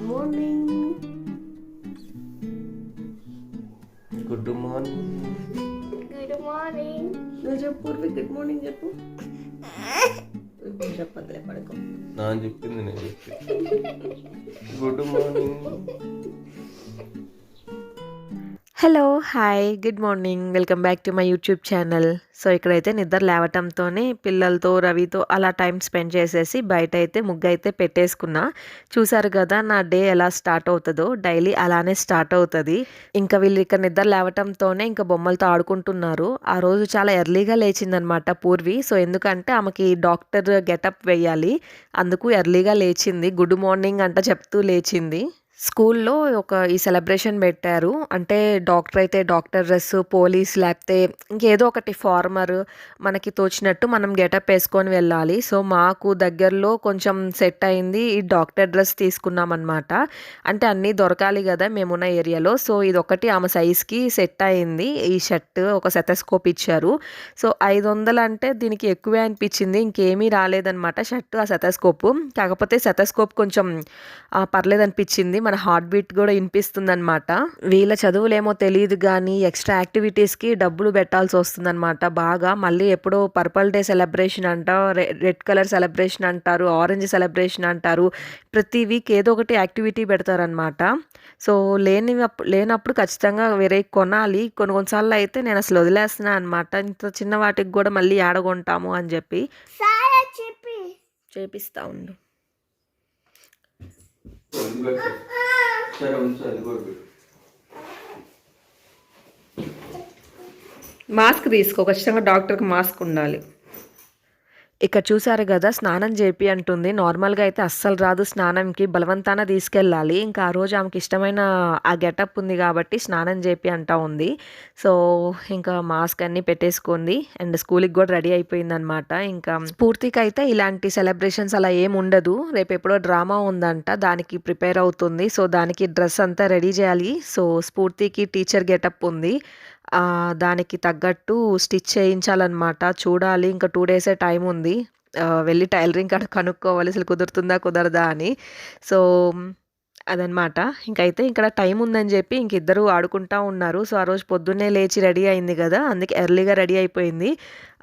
Morning. Good morning. Good morning. నువ్వు చెప్పు Purvi, good morning చెప్పు. చెప్పద్దులే, పడుకో. నా చెప్పింది నేను చెప్పింది. Good morning. Hello, hi, good morning. Welcome back to my YouTube channel. So ఇక్కడైతే నిద్ర లేవటంతోనే పిల్లలతో రవితో అలా టైం స్పెండ్ చేసేసి బయట అయితే ముగ్గు అయితే పెట్టేసుకున్నా. చూసారు కదా నా డే ఎలా స్టార్ట్ అవుతుందో, డైలీ అలానే స్టార్ట్ అవుతుంది. ఇంకా వీళ్ళు ఇక్కడ నిద్ర లేవటంతోనే ఇంకా బొమ్మలతో ఆడుకుంటున్నారు. ఆ రోజు చాలా ఎర్లీగా లేచిందనమాట పూర్వి. సో ఎందుకంటే ఆమెకి డాక్టర్ గెటప్ వేయాలి, అందుకు ఎర్లీగా లేచింది. గుడ్ మార్నింగ్ అంట చెప్తూ లేచింది. స్కూల్లో ఈ సెలబ్రేషన్ పెట్టారు. అంటే డాక్టర్ అయితే డాక్టర్ డ్రెస్, పోలీస్ లేకపోతే ఇంకేదో ఒకటి ఫార్మర్ మనకి తోచినట్టు మనం గెటప్ వేసుకొని వెళ్ళాలి. సో మాకు దగ్గరలో కొంచెం సెట్ అయింది, ఈ డాక్టర్ డ్రెస్ తీసుకున్నాం అనమాట. అంటే అన్నీ దొరకాలి కదా మేమున్న ఏరియాలో. సో ఇదొకటి ఆమె సైజ్కి సెట్ అయింది. ఈ షర్ట్ ఒక సెతస్కోప్ ఇచ్చారు. సో 500 అంటే దీనికి ఎక్కువే అనిపించింది. ఇంకేమీ రాలేదనమాట షర్ట్, ఆ సెతస్కోప్. కాకపోతే సెతస్కోప్ కొంచెం పర్లేదనిపించింది. మన హార్ట్ బీట్ కూడా వినిపిస్తుంది అనమాట. వీళ్ళ చదువులేమో తెలియదు కానీ ఎక్స్ట్రా యాక్టివిటీస్కి డబ్బులు పెట్టాల్సి వస్తుంది అనమాట బాగా. మళ్ళీ ఎప్పుడో పర్పల్ డే సెలబ్రేషన్ అంట, రెడ్ కలర్ సెలబ్రేషన్ అంటారు, ఆరెంజ్ సెలబ్రేషన్ అంటారు. ప్రతి వీక్ ఏదో ఒకటి యాక్టివిటీ పెడతారనమాట. సో లేనప్పుడు ఖచ్చితంగా వేరే కొనాలి. కొన్నిసార్లు అయితే నేను అసలు వదిలేస్తున్నాను అనమాట. ఇంత చిన్న వాటికి కూడా మళ్ళీ ఆడగొంటాము అని చెప్పి. చేపిస్తా ఉండు. మాస్క్ తీసుకో, ఖచ్చితంగా డాక్టర్కి మాస్క్ ఉండాలి. ఇక్కడ చూసారు కదా స్నానం చేపి అంటుంది. నార్మల్గా అయితే అస్సలు రాదు స్నానంకి, బలవంతాన తీసుకెళ్ళాలి. ఇంకా ఆ రోజు ఆమెకి ఇష్టమైన ఆ గెటప్ ఉంది కాబట్టి స్నానం చేపి అంటా ఉంది. సో ఇంకా మాస్క్ అన్నీ పెట్టేసుకుంది అండ్ స్కూల్కి కూడా రెడీ అయిపోయింది అనమాట. ఇంకా స్ఫూర్తికి అయితే ఇలాంటి సెలబ్రేషన్స్ అలా ఏమి ఉండదు. రేపు ఎప్పుడో డ్రామా ఉందంట, దానికి ప్రిపేర్ అవుతుంది. సో దానికి డ్రెస్ అంతా రెడీ చేయాలి. సో స్ఫూర్తికి టీచర్ గెటప్ ఉంది, దానికి తగ్గట్టు స్టిచ్ చేయించాలన్నమాట. చూడాలి, ఇంకా 2 డేసే టైం ఉంది. వెళ్ళి టైలరింగ్ కాడ కనుక్కోవాలి అసలు కుదురుతుందా కుదరదా అని. సో అదనమాట. ఇంకైతే ఇక్కడ టైం ఉందని చెప్పి ఇంకిద్దరు ఆడుకుంటా ఉన్నారు. సో ఆ రోజు పొద్దున్నే లేచి రెడీ అయింది కదా, అందుకే ఎర్లీగా రెడీ అయిపోయింది.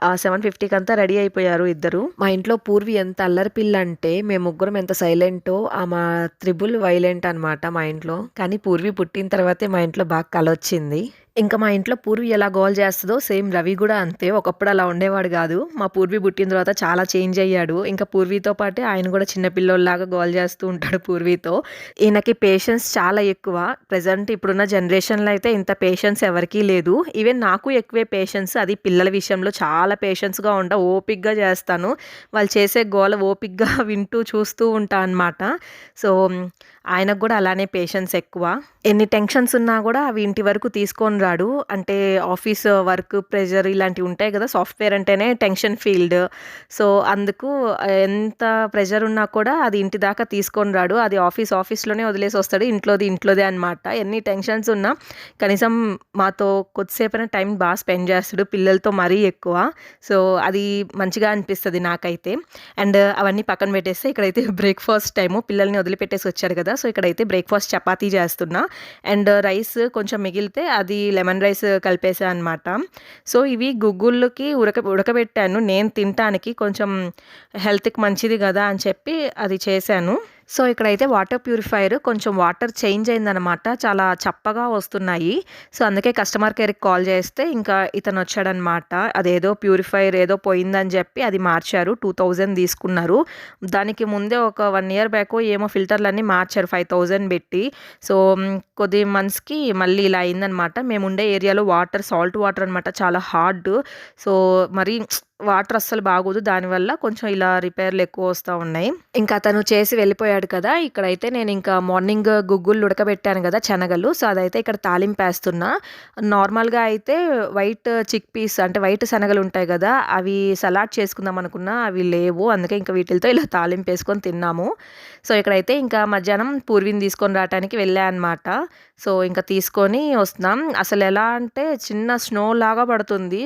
7:50కి అంతా రెడీ అయిపోయారు ఇద్దరు. మా ఇంట్లో పూర్వి ఎంత అల్లరి పిల్ల అంటే మేము ముగ్గురం ఎంత సైలెంటో, ఆమె త్రిబుల్ వైలెంట్ అనమాట మా ఇంట్లో. కానీ పూర్వి పుట్టిన తర్వాతే మా ఇంట్లో బాగా కలొచ్చింది. ఇంకా మా ఇంట్లో పూర్వి ఎలా గోల్ చేస్తుందో సేమ్ రవి కూడా అంతే. ఒకప్పుడు అలా ఉండేవాడు కాదు. మా పూర్వి పుట్టిన తర్వాత చాలా చేంజ్ అయ్యాడు. ఇంకా పూర్వీతో పాటే ఆయన కూడా చిన్నపిల్లోళ్ళలాగా గోల్ చేస్తూ ఉంటాడు పూర్వీతో. ఈయనకి పేషెన్స్ చాలా ఎక్కువ. ప్రజెంట్ ఇప్పుడున్న జనరేషన్లో అయితే ఇంత పేషెన్స్ ఎవరికీ లేదు. ఈవెన్ నాకు ఎక్కువే పేషెన్స్. అది పిల్లల విషయంలో చాలా పేషెన్స్గా ఉంటా, ఓపిక్గా చేస్తాను. వాళ్ళు చేసే గోల ఓపిక్గా వింటూ చూస్తూ ఉంటా అనమాట. సో ఆయనకు కూడా అలానే పేషెన్స్ ఎక్కువ. ఎన్ని టెన్షన్స్ ఉన్నా కూడా అవి ఇంటి వరకు తీసుకొని రాడు. అంటే ఆఫీస్ వర్క్ ప్రెషర్ ఇలాంటివి ఉంటాయి కదా, సాఫ్ట్వేర్ అంటేనే టెన్షన్ ఫీల్డ్. సో అందుకు ఎంత ప్రెషర్ ఉన్నా కూడా అది ఇంటి దాకా తీసుకొని రాడు. అది ఆఫీస్లోనే వదిలేసి వస్తాడు, ఇంట్లోదే అనమాట. ఎన్ని టెన్షన్స్ ఉన్నా కనీసం మాతో కొద్దిసేపైనా టైం బాగా స్పెండ్ చేస్తాడు, పిల్లలతో మరీ ఎక్కువ. సో అది మంచిగా అనిపిస్తుంది నాకైతే. అండ్ అవన్నీ పక్కన పెట్టేస్తే ఇక్కడైతే బ్రేక్ఫాస్ట్ టైము, పిల్లల్ని వదిలిపెట్టేసి వచ్చాడు కదా. సో ఇక్కడైతే బ్రేక్ఫాస్ట్ చపాతీ చేస్తున్నా. అండ్ రైస్ కొంచెం మిగిలితే అది లెమన్ రైస్ కలిపేసా అనమాట. సో ఇవి గుగ్గుళ్ళకి ఉడకబెట్టాను నేను తినటానికి, కొంచెం హెల్త్కి మంచిది కదా అని చెప్పి అది చేశాను. సో ఇక్కడైతే వాటర్ ప్యూరిఫైయర్ కొంచెం వాటర్ చేంజ్ అయిందనమాట, చాలా చప్పగా వస్తున్నాయి. సో అందుకే కస్టమర్ కేర్కి కాల్ చేస్తే ఇంకా ఇతను వచ్చాడనమాట. అదేదో ప్యూరిఫైయర్ ఏదో పోయిందని చెప్పి అది మార్చారు. 2000 తీసుకున్నారు. దానికి ముందే ఒక 1 year బ్యాక్ ఏమో ఫిల్టర్లన్నీ మార్చారు 5000 పెట్టి. సో కొద్ది మంత్స్కి మళ్ళీ ఇలా అయిందనమాట. మేము ఉండే ఏరియాలో సాల్ట్ వాటర్ అనమాట, చాలా హార్డ్. సో మరి వాటర్ అస్సలు బాగోదు, దానివల్ల కొంచెం ఇలా రిపేర్లు ఎక్కువ వస్తూ ఉన్నాయి. ఇంకా అతను చేసి వెళ్ళిపోయాడు కదా. ఇక్కడైతే నేను ఇంకా మార్నింగ్ గుగ్గులు ఉడకబెట్టాను కదా శనగలు. సో అదైతే ఇక్కడ తాలింపు వేస్తున్నా. నార్మల్గా అయితే వైట్ చిక్ పీస్ అంటే వైట్ శనగలు ఉంటాయి కదా, అవి సలాడ్ చేసుకుందాం అనుకున్నా, అవి లేవు. అందుకే ఇంకా వీటితో ఇలా తాలింపు వేసుకొని తిన్నాము. సో ఇక్కడైతే ఇంకా మధ్యాహ్నం పూర్విని తీసుకొని రావడానికి వెళ్ళా అనమాట. సో ఇంకా తీసుకొని వస్తున్నాం. అసలు ఎలా అంటే చిన్న స్నో లాగా పడుతుంది,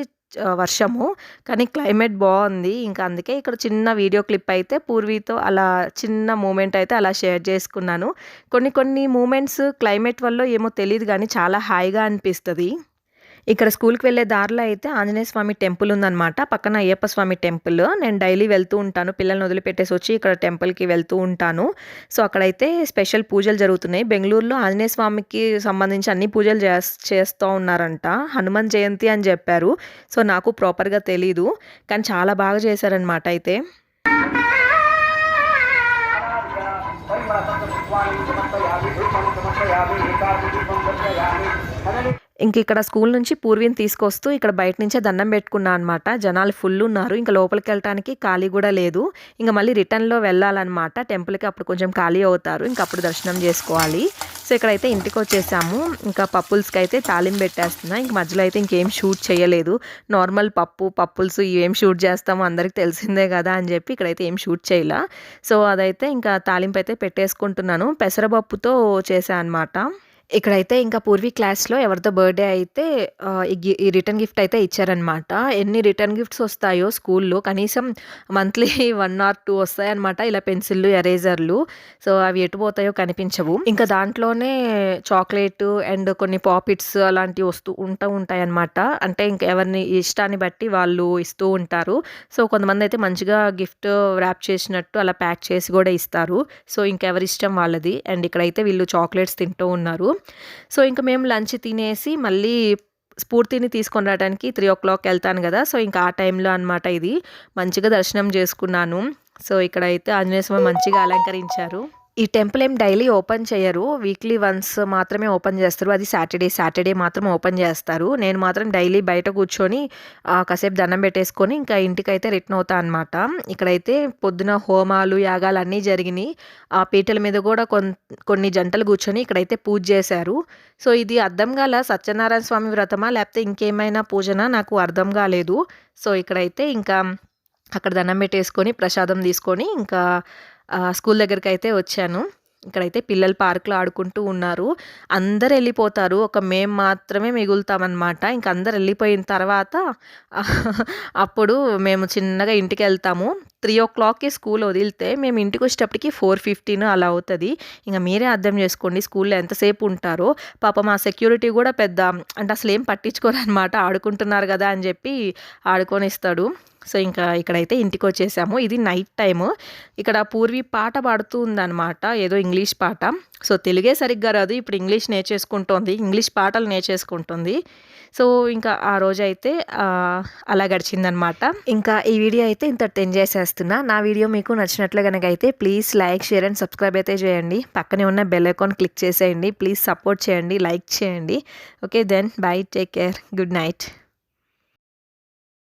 వర్షము, కానీ క్లైమేట్ బాగుంది. ఇంకా అందుకే ఇక్కడ చిన్న వీడియో క్లిప్ అయితే పూర్వీతో అలా చిన్న మూమెంట్ అయితే అలా షేర్ చేసుకున్నాను. కొన్ని మూమెంట్స్ క్లైమేట్ వల్ల ఏమో తెలియదు కానీ చాలా హాయిగా అనిపిస్తుంది. ఇక్కడ స్కూల్కి వెళ్ళే దారిలో అయితే ఆంజనేయ స్వామి టెంపుల్ ఉందన్నమాట, పక్కన అయ్యప్ప స్వామి టెంపుల్. నేను డైలీ వెళ్తూ ఉంటాను, పిల్లల్ని వదిలిపెట్టేసి వచ్చి ఇక్కడ టెంపుల్కి వెళ్తూ ఉంటాను. సో అక్కడైతే స్పెషల్ పూజలు జరుగుతున్నాయి. బెంగళూరులో ఆంజనేయ స్వామికి సంబంధించి అన్ని పూజలు చేస్తూ ఉన్నారంట. హనుమాన్ జయంతి అని చెప్పారు. సో నాకు ప్రాపర్గా తెలీదు, కానీ చాలా బాగా చేశారనమాట. అయితే ఇంక ఇక్కడ స్కూల్ నుంచి పూర్వీని తీసుకొస్తూ ఇక్కడ బయట నుంచే దండం పెట్టుకున్నా అనమాట. జనాలు ఫుల్ ఉన్నారు, ఇంకా లోపలికి వెళ్ళటానికి ఖాళీ కూడా లేదు. ఇంకా మళ్ళీ రిటర్న్లో వెళ్ళాలన్నమాట టెంపుల్కి. అప్పుడు కొంచెం ఖాళీ అవుతారు, ఇంకా అప్పుడు దర్శనం చేసుకోవాలి. సో ఇక్కడైతే ఇంటికి వచ్చేసాము. ఇంకా పప్పుల్స్కి అయితే తాలింపు పెట్టేస్తున్నా. ఇంక మధ్యలో అయితే ఇంకేం షూట్ చేయలేదు. నార్మల్ పప్పుల్స్ ఏం షూట్ చేస్తామో అందరికి తెలిసిందే కదా అని చెప్పి ఇక్కడైతే ఏం షూట్ చేయలే. సో అదైతే ఇంకా తాలింపు అయితే పెట్టేసుకుంటున్నాను. పెసరపప్పుతో చేశాను అనమాట. ఇక్కడైతే ఇంకా పూర్వీ క్లాస్లో ఎవరితో బర్త్డే అయితే ఈ రిటర్న్ గిఫ్ట్ అయితే ఇచ్చారనమాట. ఎన్ని రిటర్న్ గిఫ్ట్స్ వస్తాయో స్కూల్లో, కనీసం మంత్లీ 1 or 2 వస్తాయన్నమాట. ఇలా పెన్సిళ్ళు, ఎరేజర్లు. సో అవి ఎటు పోతాయో కనిపించవు. ఇంకా దాంట్లోనే చాక్లెట్ అండ్ కొన్ని పాపిట్స్ అలాంటివి ఉంటాయన్నమాట. అంటే ఇంకా ఎవరిని ఇష్టాన్ని బట్టి వాళ్ళు ఇస్తూ ఉంటారు. సో కొంతమంది అయితే మంచిగా గిఫ్ట్ ర్యాప్ చేసినట్టు అలా ప్యాక్ చేసి కూడా ఇస్తారు. సో ఇంకెవరి ఇష్టం వాళ్ళది. అండ్ ఇక్కడైతే వీళ్ళు చాక్లెట్స్ తింటూ ఉన్నారు. సో ఇంకా మేము లంచ్ తినేసి మళ్ళీ స్ఫూర్తిని తీసుకొని రావడానికి 3 o'clock వెళ్తాను కదా. సో ఇంకా ఆ టైంలో అనమాట ఇది. మంచిగా దర్శనం చేసుకున్నాను. సో ఇక్కడైతే ఆంజనేయ స్వామి మంచిగా అలంకరించారు. ఈ టెంపుల్ ఏం డైలీ ఓపెన్ చేయరు, వీక్లీ వన్స్ మాత్రమే ఓపెన్ చేస్తారు. అది సాటర్డే మాత్రం ఓపెన్ చేస్తారు. నేను మాత్రం డైలీ బయట కూర్చొని కాసేపు దండం పెట్టేసుకొని ఇంకా ఇంటికైతే రిటర్న్ అవుతా అనమాట. ఇక్కడైతే పొద్దున హోమాలు, యాగాలు అన్నీ జరిగినాయి. ఆ పీటల మీద కూడా కొన్ని జంటలు కూర్చొని ఇక్కడైతే పూజ చేశారు. సో ఇది అర్థం కాల, సత్యనారాయణ స్వామి వ్రతమా లేకపోతే ఇంకేమైనా పూజనా నాకు అర్థం కాలేదు. సో ఇక్కడైతే ఇంకా అక్కడ దండం పెట్టేసుకొని ప్రసాదం తీసుకొని ఇంకా స్కూల్ దగ్గరికి అయితే వచ్చాను. ఇక్కడైతే పిల్లలు పార్క్లో ఆడుకుంటూ ఉన్నారు. అందరు వెళ్ళిపోతారు, ఒక మేము మాత్రమే మిగులుతామన్నమాట. ఇంక అందరు వెళ్ళిపోయిన తర్వాత అప్పుడు మేము చిన్నగా ఇంటికి వెళ్తాము. 3 o'clockకి స్కూల్ వదిలితే మేము ఇంటికి వచ్చేటప్పటికి 4:15 అలా అవుతుంది. ఇంకా మీరే అర్థం చేసుకోండి స్కూల్లో ఎంతసేపు ఉంటారో. పాపం మా సెక్యూరిటీ కూడా పెద్ద అంటే అసలు ఏం పట్టించుకోరు అనమాట. ఆడుకుంటున్నారు కదా అని చెప్పి ఆడుకొనిస్తాడు. సో ఇంకా ఇక్కడైతే ఇంటికి వచ్చేసాము. ఇది నైట్ టైము. ఇక్కడ పూర్వీ పాట పాడుతూ ఉందన్నమాట, ఏదో ఇంగ్లీష్ పాట. సో తెలుగే సరిగ్గా రాదు, ఇప్పుడు ఇంగ్లీష్ నేర్చేసుకుంటోంది, ఇంగ్లీష్ పాటలు నేర్చేసుకుంటుంది. సో ఇంకా ఆ రోజు అయితే అలా గడిచిందనమాట. ఇంకా ఈ వీడియో అయితే ఇంతటితో ఎండ్ చేసేస్తున్నా. నా వీడియో మీకు నచ్చినట్లు కనుక అయితే please like, share and subscribe అయితే చేయండి. పక్కనే ఉన్న బెల్ ఐకాన్ క్లిక్ చేసేయండి. ప్లీజ్ సపోర్ట్ చేయండి, లైక్ చేయండి. Okay then bye, take care, good night.